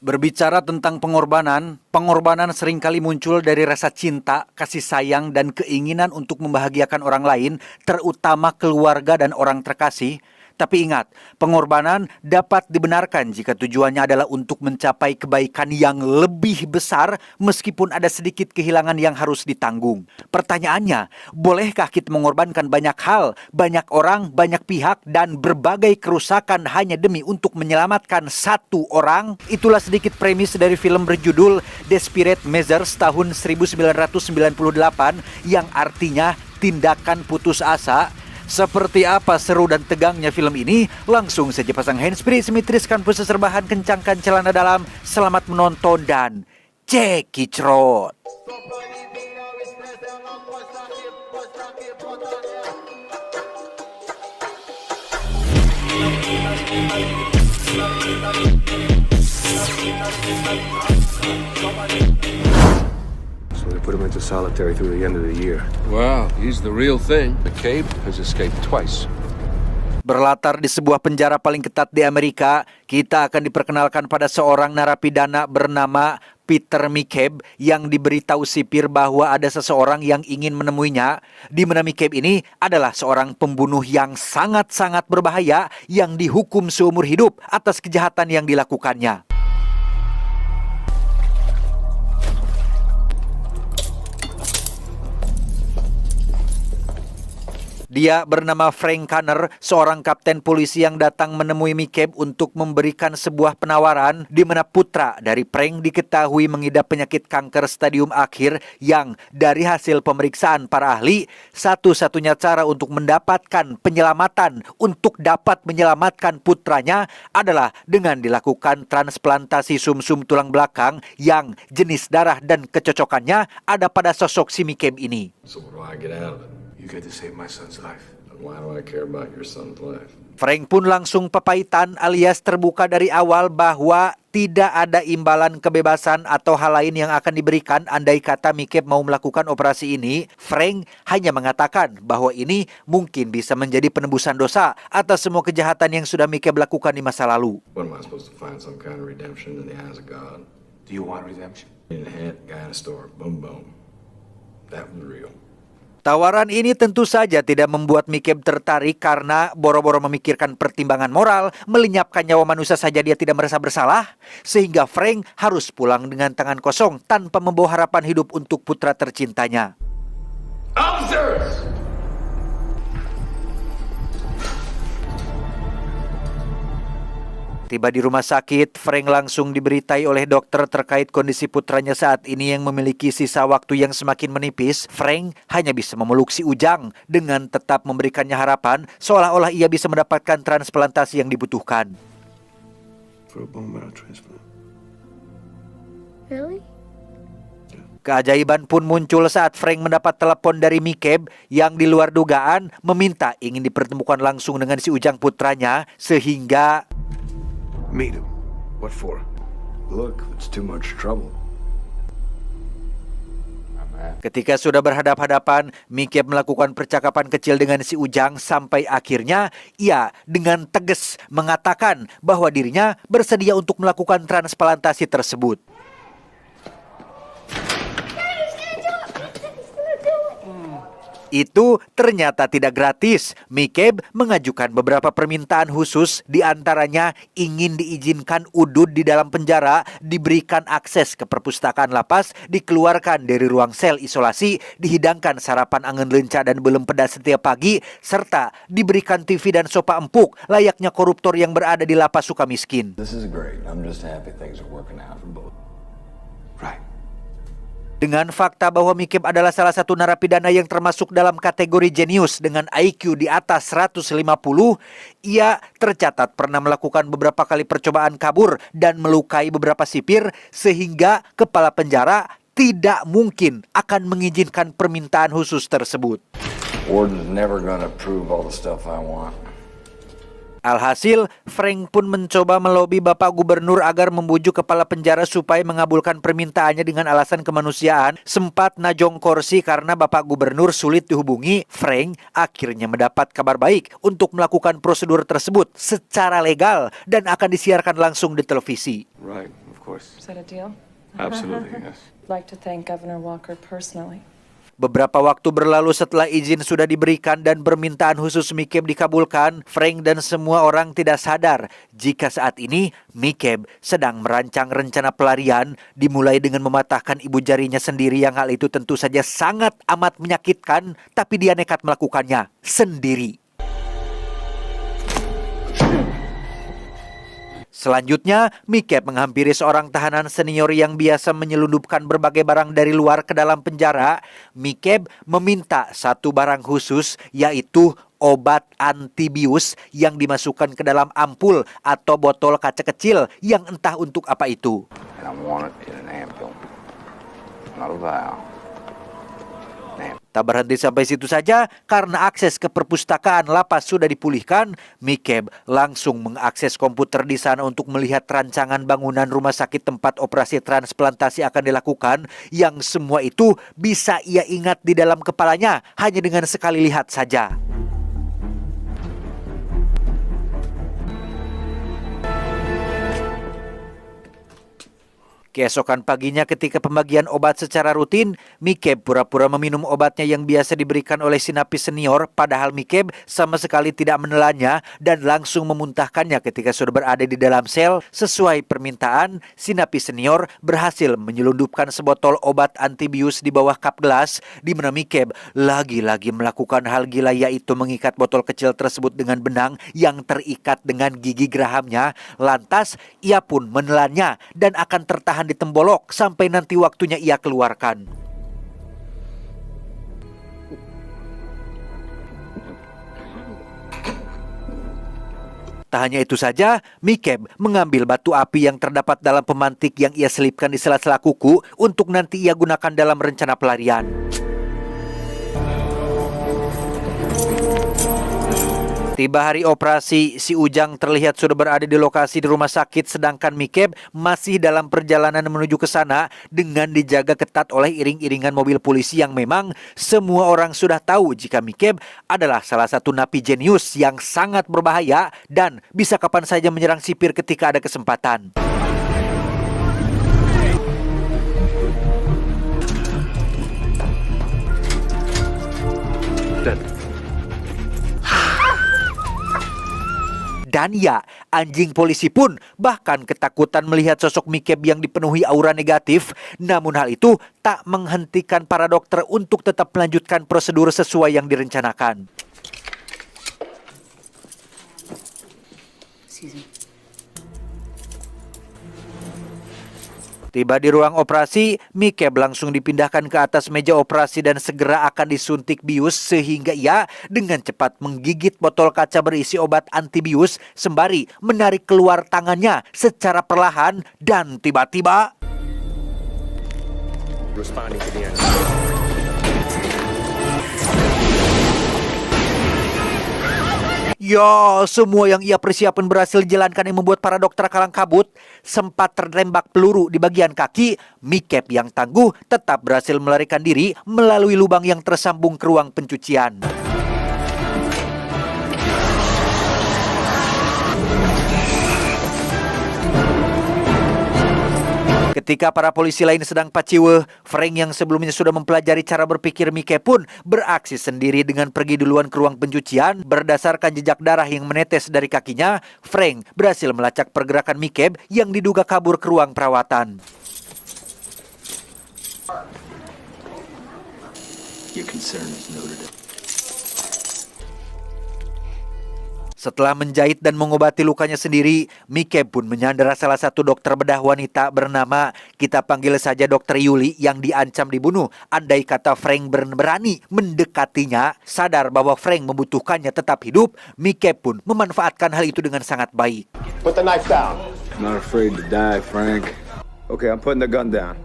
Berbicara tentang pengorbanan seringkali muncul dari rasa cinta, kasih sayang, dan keinginan untuk membahagiakan orang lain, terutama keluarga dan orang terkasih. Tapi ingat, pengorbanan dapat dibenarkan jika tujuannya adalah untuk mencapai kebaikan yang lebih besar meskipun ada sedikit kehilangan yang harus ditanggung. Pertanyaannya, bolehkah kita mengorbankan banyak hal, banyak orang, banyak pihak, dan berbagai kerusakan hanya demi untuk menyelamatkan satu orang? Itulah sedikit premis dari film berjudul Desperate Measures tahun 1998 yang artinya tindakan putus asa. Seperti apa seru dan tegangnya film ini? Langsung saja pasang handsfree, simetriskan pusat serbahan, kencangkan celana dalam. Selamat menonton dan cekicrot. So they put him into solitary through the end of the year. Wow, he's the real thing. McCabe has escaped twice. Berlatar di sebuah penjara paling ketat di Amerika, kita akan diperkenalkan pada seorang narapidana bernama Peter McCabe yang diberitahu sipir bahwa ada seseorang yang ingin menemuinya, di mana McCabe ini adalah seorang pembunuh yang sangat-sangat berbahaya yang dihukum seumur hidup atas kejahatan yang dilakukannya. Dia bernama Frank Kanner, seorang kapten polisi yang datang menemui McCabe untuk memberikan sebuah penawaran di mana putra dari Frank diketahui mengidap penyakit kanker stadium akhir yang dari hasil pemeriksaan para ahli, satu-satunya cara untuk mendapatkan penyelamatan untuk dapat menyelamatkan putranya adalah dengan dilakukan transplantasi sumsum tulang belakang yang jenis darah dan kecocokannya ada pada sosok si McCabe ini. So what do I get out of it? You get to save my son's life. And why do I care about your son's life? Frank pun langsung papaitan alias terbuka dari awal bahwa tidak ada imbalan kebebasan atau hal lain yang akan diberikan andai kata McCabe mau melakukan operasi ini. Frank hanya mengatakan bahwa ini mungkin bisa menjadi penebusan dosa atas semua kejahatan yang sudah McCabe lakukan di masa lalu. What am I supposed to find some kind of redemption in the eyes of God? Do you want redemption? In a hat, guy in a store, boom boom. That was real. Tawaran ini tentu saja tidak membuat McCabe tertarik karena boro-boro memikirkan pertimbangan moral, melenyapkan nyawa manusia saja dia tidak merasa bersalah, sehingga Frank harus pulang dengan tangan kosong tanpa membawa harapan hidup untuk putra tercintanya. Officers! Tiba di rumah sakit, Frank langsung diberitai oleh dokter terkait kondisi putranya saat ini yang memiliki sisa waktu yang semakin menipis. Frank hanya bisa memeluk si Ujang dengan tetap memberikannya harapan seolah-olah ia bisa mendapatkan transplantasi yang dibutuhkan. For a bone marrow transplant. Really? Keajaiban pun muncul saat Frank mendapat telepon dari McCabe yang di luar dugaan meminta ingin dipertemukan langsung dengan si Ujang putranya sehingga Meet him. What for? Look, it's too much trouble. ketika sudah berhadap-hadapan, McCabe melakukan percakapan kecil dengan si Ujang sampai akhirnya ia dengan tegas mengatakan bahwa dirinya bersedia untuk melakukan transplantasi tersebut. Itu ternyata tidak gratis. McCabe mengajukan beberapa permintaan khusus, diantaranya ingin diizinkan udud di dalam penjara, diberikan akses ke perpustakaan lapas, dikeluarkan dari ruang sel isolasi, dihidangkan sarapan angin lenca dan belum pedas setiap pagi, serta diberikan TV dan sofa empuk layaknya koruptor yang berada di lapas Sukamiskin. This is great. I'm just happy things are working out for both. Right. Dengan fakta bahwa McCabe adalah salah satu narapidana yang termasuk dalam kategori jenius dengan IQ di atas 150, ia tercatat pernah melakukan beberapa kali percobaan kabur dan melukai beberapa sipir sehingga kepala penjara tidak mungkin akan mengizinkan permintaan khusus tersebut. Warden's never gonna approve all the stuff I want. Alhasil, Frank pun mencoba melobi Bapak Gubernur agar membujuk kepala penjara supaya mengabulkan permintaannya dengan alasan kemanusiaan. Sempat najong kursi karena Bapak Gubernur sulit dihubungi, Frank akhirnya mendapat kabar baik untuk melakukan prosedur tersebut secara legal dan akan disiarkan langsung di televisi. Right, of course. Is that a deal? Absolutely, yes. I'd like to thank Governor Walker personally. Beberapa waktu berlalu setelah izin sudah diberikan dan permintaan khusus Mikeb dikabulkan, Frank dan semua orang tidak sadar jika saat ini Mikeb sedang merancang rencana pelarian, dimulai dengan mematahkan ibu jarinya sendiri yang hal itu tentu saja sangat amat menyakitkan, tapi dia nekat melakukannya sendiri. Selanjutnya, Mikeb menghampiri seorang tahanan senior yang biasa menyelundupkan berbagai barang dari luar ke dalam penjara. Mikeb meminta satu barang khusus, yaitu obat antibius yang dimasukkan ke dalam ampul atau botol kaca kecil yang entah untuk apa itu. And I want it in an ampoule, not a vial. Tak berhenti sampai situ saja, karena akses ke perpustakaan lapas sudah dipulihkan, Mikeb langsung mengakses komputer di sana untuk melihat rancangan bangunan rumah sakit tempat operasi transplantasi akan dilakukan, yang semua itu bisa ia ingat di dalam kepalanya hanya dengan sekali lihat saja. Keesokan paginya ketika pembagian obat secara rutin, Mikeb pura-pura meminum obatnya yang biasa diberikan oleh si napi senior, padahal Mikeb sama sekali tidak menelannya dan langsung memuntahkannya ketika sudah berada di dalam sel. Sesuai permintaan, si napi senior berhasil menyelundupkan sebotol obat antibius di bawah kap gelas, di mana Mikeb lagi-lagi melakukan hal gila, yaitu mengikat botol kecil tersebut dengan benang yang terikat dengan gigi gerahamnya. Lantas, ia pun menelannya dan akan tertahan di tembolok sampai nanti waktunya ia keluarkan. Tak hanya itu saja, Mikeb mengambil batu api yang terdapat dalam pemantik yang ia selipkan di sela-sela kuku untuk nanti ia gunakan dalam rencana pelarian. Tiba hari operasi, si Ujang terlihat sudah berada di lokasi di rumah sakit, sedangkan Mikeb masih dalam perjalanan menuju ke sana dengan dijaga ketat oleh iring-iringan mobil polisi yang memang semua orang sudah tahu jika Mikeb adalah salah satu napi jenius yang sangat berbahaya dan bisa kapan saja menyerang sipir ketika ada kesempatan. Dan ya, anjing polisi pun bahkan ketakutan melihat sosok Mikeb yang dipenuhi aura negatif. Namun hal itu tak menghentikan para dokter untuk tetap melanjutkan prosedur sesuai yang direncanakan. Tiba di ruang operasi, Mikeb langsung dipindahkan ke atas meja operasi dan segera akan disuntik bius, sehingga ia dengan cepat menggigit botol kaca berisi obat antibius sembari menarik keluar tangannya secara perlahan dan tiba-tiba Responding to the enemy. ya, semua yang ia persiapkan berhasil dijalankan, yang membuat para dokter kalang kabut. Sempat tertembak peluru di bagian kaki, Mikeb yang tangguh tetap berhasil melarikan diri melalui lubang yang tersambung ke ruang pencucian. Ketika para polisi lain sedang paciwe, Frank yang sebelumnya sudah mempelajari cara berpikir Mikeb pun beraksi sendiri dengan pergi duluan ke ruang pencucian. Berdasarkan jejak darah yang menetes dari kakinya, Frank berhasil melacak pergerakan Mikeb yang diduga kabur ke ruang perawatan. Your concern is noted. Setelah menjahit dan mengobati lukanya sendiri, Mikeb pun menyandera salah satu dokter bedah wanita bernama, kita panggil saja Dokter Yuli, yang diancam dibunuh andai kata Frank berani mendekatinya. Sadar bahwa Frank membutuhkannya tetap hidup, Mikeb pun memanfaatkan hal itu dengan sangat baik. Put the knife down. I'm not afraid to die, Frank. Okay, I'm putting the gun down.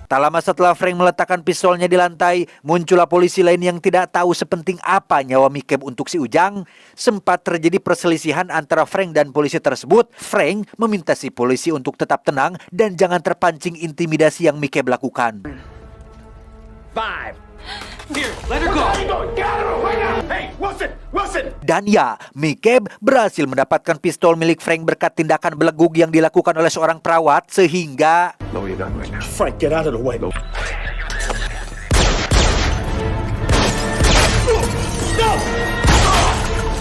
Tak lama setelah Frank meletakkan pistolnya di lantai, muncullah polisi lain yang tidak tahu sepenting apa nyawa Mikeb untuk si Ujang. Sempat terjadi perselisihan antara Frank dan polisi tersebut. Frank meminta si polisi untuk tetap tenang dan jangan terpancing intimidasi yang Mikeb lakukan. 5, Dan ya, Mikeb berhasil mendapatkan pistol milik Frank berkat tindakan belegug yang dilakukan oleh seorang perawat sehingga Lower your gun right now. Frank, get out of the way.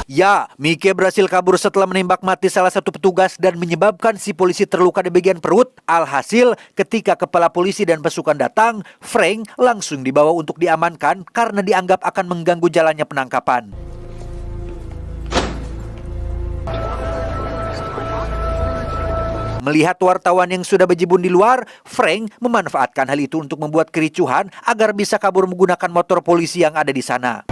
ya, Mike berhasil kabur setelah menembak mati salah satu petugas dan menyebabkan si polisi terluka di bagian perut. Alhasil, ketika kepala polisi dan pasukan datang, Frank langsung dibawa untuk diamankan karena dianggap akan mengganggu jalannya penangkapan. Melihat wartawan yang sudah bejibun di luar, Frank memanfaatkan hal itu untuk membuat kericuhan agar bisa kabur menggunakan motor polisi yang ada di sana.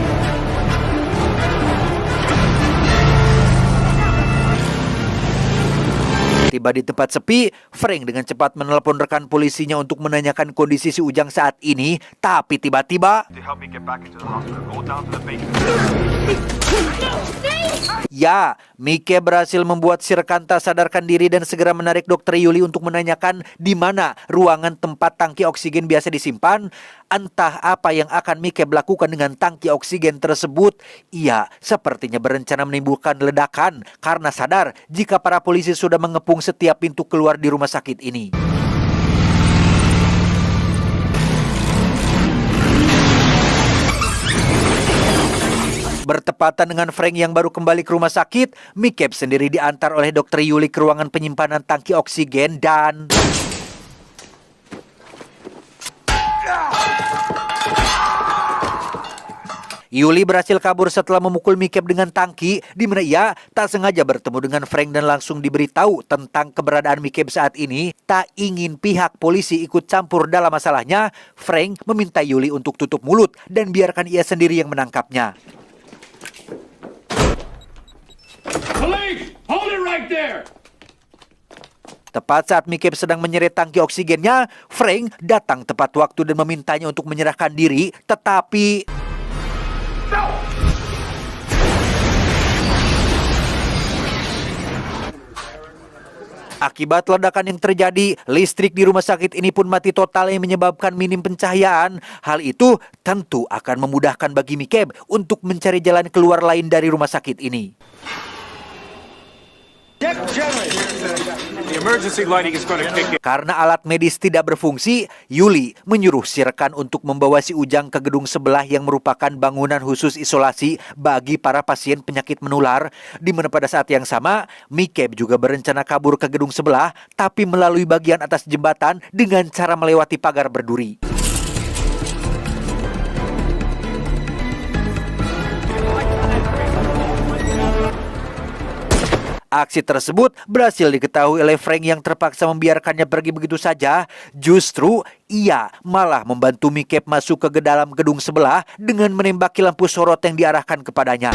Tiba di tempat sepi, Frank dengan cepat menelpon rekan polisinya untuk menanyakan kondisi si Ujang saat ini, tapi tiba-tiba ya, Mike berhasil membuat si rekan tak sadarkan diri dan segera menarik Dokter Yuli untuk menanyakan di mana ruangan tempat tangki oksigen biasa disimpan. Entah apa yang akan Mike lakukan dengan tangki oksigen tersebut. Ia sepertinya berencana menimbulkan ledakan karena sadar jika para polisi sudah mengepung setiap pintu keluar di rumah sakit ini. Bertepatan dengan Frank yang baru kembali ke rumah sakit, Mikeb sendiri diantar oleh Dokter Yuli ke ruangan penyimpanan tangki oksigen dan Yuli berhasil kabur setelah memukul Mikeb dengan tangki, di mana ia tak sengaja bertemu dengan Frank dan langsung diberitahu tentang keberadaan Mikeb saat ini. Tak ingin pihak polisi ikut campur dalam masalahnya, Frank meminta Yuli untuk tutup mulut dan biarkan ia sendiri yang menangkapnya. Police! Hold it right there! Tepat saat Mikeb sedang menyeret tangki oksigennya, Frank datang tepat waktu dan memintanya untuk menyerahkan diri, tetapi akibat ledakan yang terjadi, listrik di rumah sakit ini pun mati total yang menyebabkan minim pencahayaan. Hal itu tentu akan memudahkan bagi Mikeb untuk mencari jalan keluar lain dari rumah sakit ini. The emergency lighting is going to kick in. Karena alat medis tidak berfungsi, Yuli menyuruh si rekan untuk membawa si Ujang ke gedung sebelah yang merupakan bangunan khusus isolasi bagi para pasien penyakit menular, di mana pada saat yang sama, Mikeb juga berencana kabur ke gedung sebelah, tapi melalui bagian atas jembatan dengan cara melewati pagar berduri. Aksi tersebut berhasil diketahui oleh Frank yang terpaksa membiarkannya pergi begitu saja. Justru ia malah membantu Mikeb masuk ke dalam gedung sebelah dengan menembaki lampu sorot yang diarahkan kepadanya.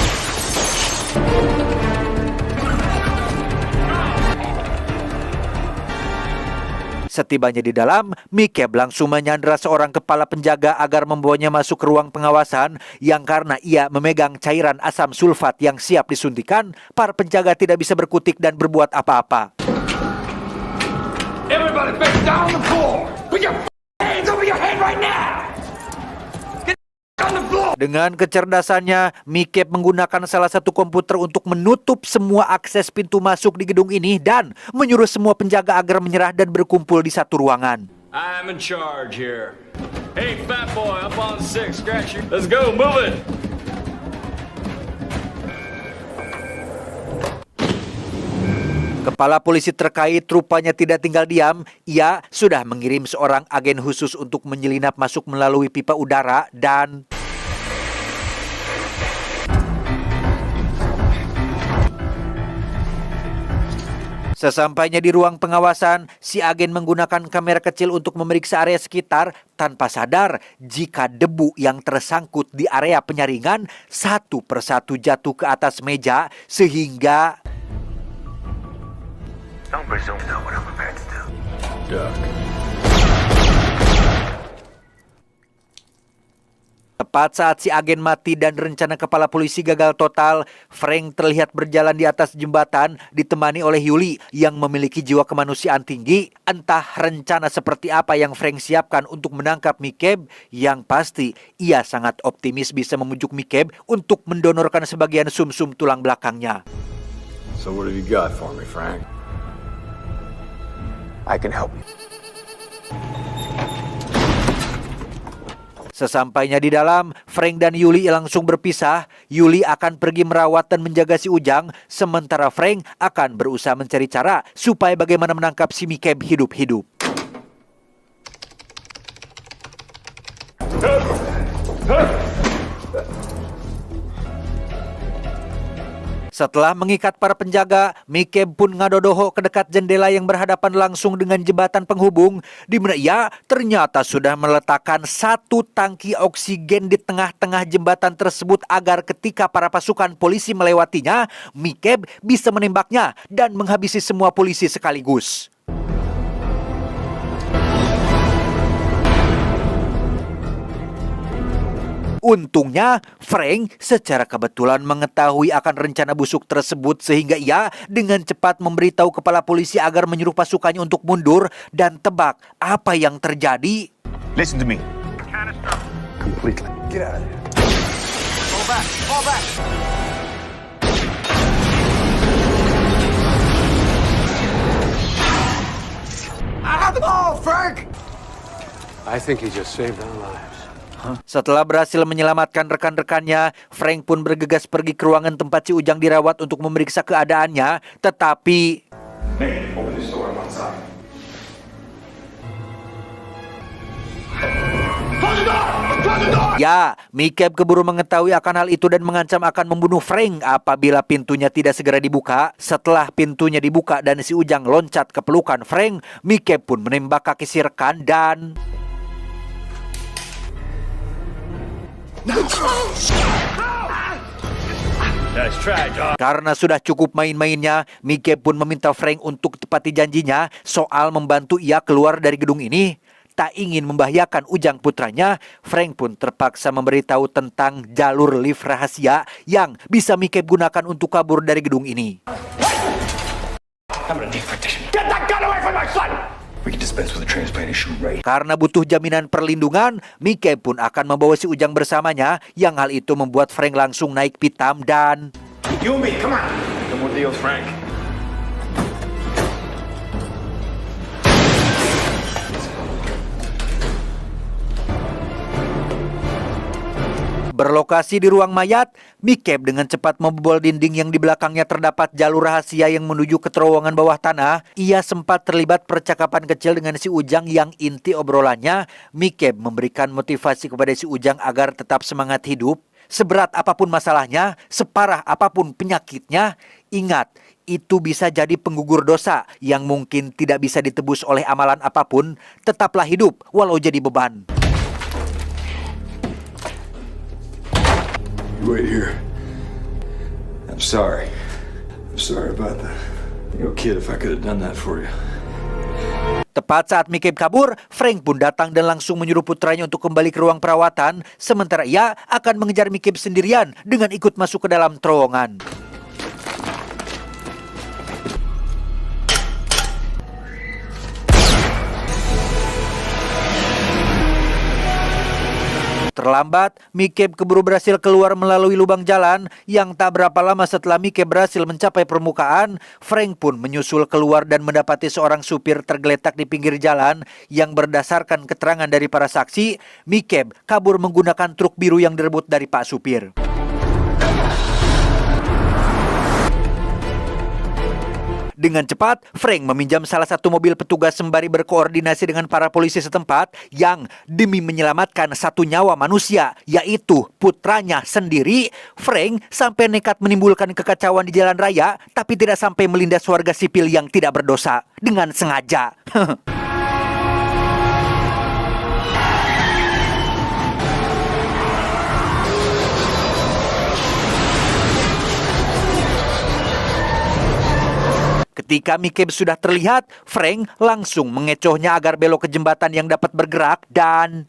Setibanya di dalam, Mikeb langsung menyandera seorang kepala penjaga agar membawanya masuk ke ruang pengawasan yang karena ia memegang cairan asam sulfat yang siap disuntikan, para penjaga tidak bisa berkutik dan berbuat apa-apa. Everybody back down the floor! Put your hands over your head right now! Get on the floor! Dengan kecerdasannya, Mikeb menggunakan salah satu komputer untuk menutup semua akses pintu masuk di gedung ini dan menyuruh semua penjaga agar menyerah dan berkumpul di satu ruangan. I'm in charge here. Hey, fat boy, up on 6, scratch your... Let's go, move it! Kepala polisi terkait rupanya tidak tinggal diam. Ia sudah mengirim seorang agen khusus untuk menyelinap masuk melalui pipa udara dan sesampainya di ruang pengawasan, si agen menggunakan kamera kecil untuk memeriksa area sekitar tanpa sadar jika debu yang tersangkut di area penyaringan satu persatu jatuh ke atas meja sehingga Don't presume to know what I'm about to do. Duck. Tepat saat si agen mati dan rencana kepala polisi gagal total, Frank terlihat berjalan di atas jembatan ditemani oleh Yuli yang memiliki jiwa kemanusiaan tinggi. Entah rencana seperti apa yang Frank siapkan untuk menangkap McCabe, yang pasti ia sangat optimis bisa membujuk McCabe untuk mendonorkan sebagian sumsum tulang belakangnya. So what have you got for me, Frank? I can help you. Sesampainya di dalam, Frank dan Yuli langsung berpisah. Yuli akan pergi merawat dan menjaga si Ujang, sementara Frank akan berusaha mencari cara supaya bagaimana menangkap si McCabe hidup-hidup. Setelah mengikat para penjaga, McCabe pun ngadodoho ke dekat jendela yang berhadapan langsung dengan jembatan penghubung, di mana ia ternyata sudah meletakkan satu tangki oksigen di tengah-tengah jembatan tersebut agar ketika para pasukan polisi melewatinya, McCabe bisa menembaknya dan menghabisi semua polisi sekaligus. Untungnya, Frank secara kebetulan mengetahui akan rencana busuk tersebut sehingga ia dengan cepat memberitahu kepala polisi agar menyuruh pasukannya untuk mundur dan tebak apa yang terjadi. Listen to me. Completely. Get out of there. Fall back. Fall back. I have the ball, Frank! I think he just saved our lives. Setelah berhasil menyelamatkan rekan-rekannya, Frank pun bergegas pergi ke ruangan tempat si Ujang dirawat untuk memeriksa keadaannya. Tetapi Nick, open this door. I'm outside. ya, McCabe keburu mengetahui akan hal itu dan mengancam akan membunuh Frank apabila pintunya tidak segera dibuka. Setelah pintunya dibuka dan si Ujang loncat ke pelukan Frank, McCabe pun menembak kaki si rekan dan Nice try, dog. karena sudah cukup main-mainnya, McCabe pun meminta Frank untuk tepati janjinya soal membantu ia keluar dari gedung ini. Tak ingin membahayakan Ujang putranya, Frank pun terpaksa memberitahu tentang jalur lift rahasia yang bisa McCabe gunakan untuk kabur dari gedung ini. I'm gonna need protection. Get that gun away from my son! We can dispense with the transplant and shoot right. Karena butuh jaminan perlindungan, McCabe pun akan membawa si Ujang bersamanya, yang hal itu membuat Frank langsung naik pitam dan You and me, come on! No more deals, Frank. berlokasi di ruang mayat. McCabe dengan cepat membobol dinding yang di belakangnya terdapat jalur rahasia yang menuju ke terowongan bawah tanah. Ia sempat terlibat percakapan kecil dengan si Ujang yang inti obrolannya, McCabe memberikan motivasi kepada si Ujang agar tetap semangat hidup. Seberat apapun masalahnya, separah apapun penyakitnya, ingat, itu bisa jadi penggugur dosa yang mungkin tidak bisa ditebus oleh amalan apapun. Tetaplah hidup walau jadi beban. You wait here. I'm sorry. I'm sorry about that. You know, kid, if I could have done that for you. Tepat saat McCabe kabur, Frank pun datang dan langsung menyuruh putranya untuk kembali ke ruang perawatan, sementara ia akan mengejar McCabe sendirian dengan ikut masuk ke dalam terowongan. Terlambat, McCabe keburu berhasil keluar melalui lubang jalan. Yang tak berapa lama setelah McCabe berhasil mencapai permukaan, Frank pun menyusul keluar dan mendapati seorang supir tergeletak di pinggir jalan. Yang berdasarkan keterangan dari para saksi, McCabe kabur menggunakan truk biru yang direbut dari Pak Supir. Dengan cepat, Frank meminjam salah satu mobil petugas sembari berkoordinasi dengan para polisi setempat yang demi menyelamatkan satu nyawa manusia, yaitu putranya sendiri, Frank sampai nekat menimbulkan kekacauan di jalan raya, tapi tidak sampai melindas warga sipil yang tidak berdosa dengan sengaja. Ketika McCabe sudah terlihat, Frank langsung mengecohnya agar belok ke jembatan yang dapat bergerak dan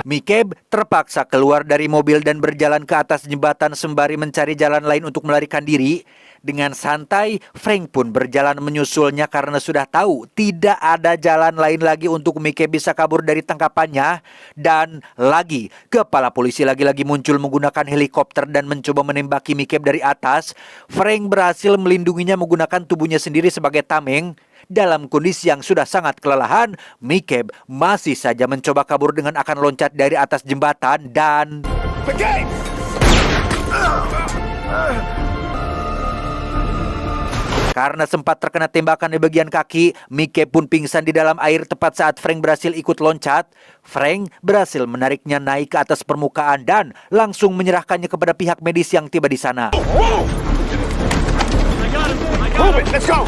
Mikeb terpaksa keluar dari mobil dan berjalan ke atas jembatan sembari mencari jalan lain untuk melarikan diri. Dengan santai, Frank pun berjalan menyusulnya karena sudah tahu tidak ada jalan lain lagi untuk Mikeb bisa kabur dari tangkapannya. Dan lagi, kepala polisi lagi-lagi muncul menggunakan helikopter dan mencoba menembaki Mikeb dari atas. Frank berhasil melindunginya menggunakan tubuhnya sendiri sebagai tameng. Dalam kondisi yang sudah sangat kelelahan, Mikeb masih saja mencoba kabur dengan akan loncat dari atas jembatan dan... Karena sempat terkena tembakan di bagian kaki, Mikeb pun pingsan di dalam air tepat saat Frank berhasil ikut loncat. Frank berhasil menariknya naik ke atas permukaan dan langsung menyerahkannya kepada pihak medis yang tiba di sana. Move it. Let's go.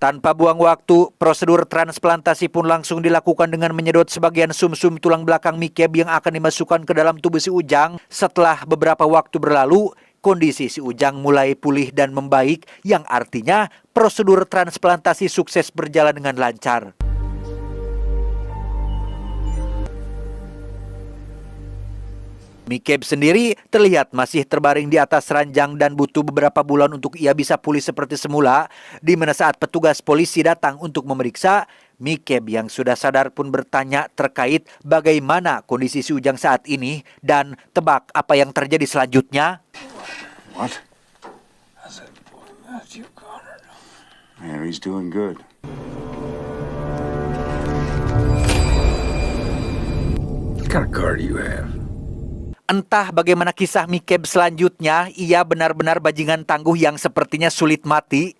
Tanpa buang waktu, prosedur transplantasi pun langsung dilakukan dengan menyedot sebagian sumsum tulang belakang Mikeb yang akan dimasukkan ke dalam tubuh si Ujang. Setelah beberapa waktu berlalu, kondisi si Ujang mulai pulih dan membaik, yang artinya prosedur transplantasi sukses berjalan dengan lancar. Mikeb sendiri terlihat masih terbaring di atas ranjang dan butuh beberapa bulan untuk ia bisa pulih seperti semula. Di mana saat petugas polisi datang untuk memeriksa, Mikeb yang sudah sadar pun bertanya terkait bagaimana kondisi si Ujang saat ini dan tebak apa yang terjadi selanjutnya. What? I said, boy, Matthew Connor. Yeah, he's doing good. What kind of car do you have? Entah bagaimana kisah Mikeb selanjutnya, ia benar-benar bajingan tangguh yang sepertinya sulit mati.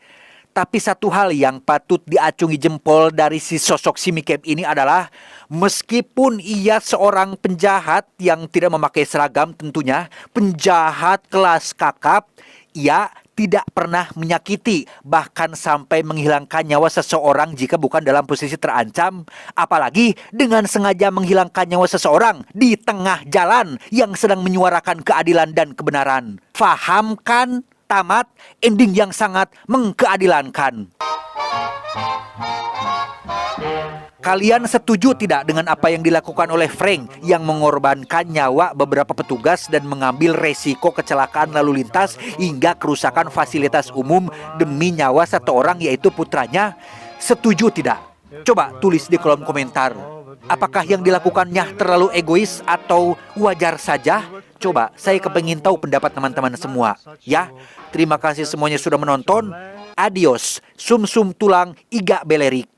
Tapi satu hal yang patut diacungi jempol dari si sosok si Mikeb ini adalah meskipun ia seorang penjahat yang tidak memakai seragam tentunya, penjahat kelas kakap, ia tidak pernah menyakiti, bahkan sampai menghilangkan nyawa seseorang jika bukan dalam posisi terancam. Apalagi dengan sengaja menghilangkan nyawa seseorang di tengah jalan yang sedang menyuarakan keadilan dan kebenaran. Faham kan? Tamat, ending yang sangat mengkeadilankan. Kalian setuju tidak dengan apa yang dilakukan oleh Frank yang mengorbankan nyawa beberapa petugas dan mengambil resiko kecelakaan lalu lintas hingga kerusakan fasilitas umum demi nyawa satu orang yaitu putranya? Setuju tidak? Coba tulis di kolom komentar. Apakah yang dilakukannya terlalu egois atau wajar saja? Coba, saya kepengin tahu pendapat teman-teman semua. Ya, terima kasih semuanya sudah menonton. Adios, sum-sum tulang iga belerik.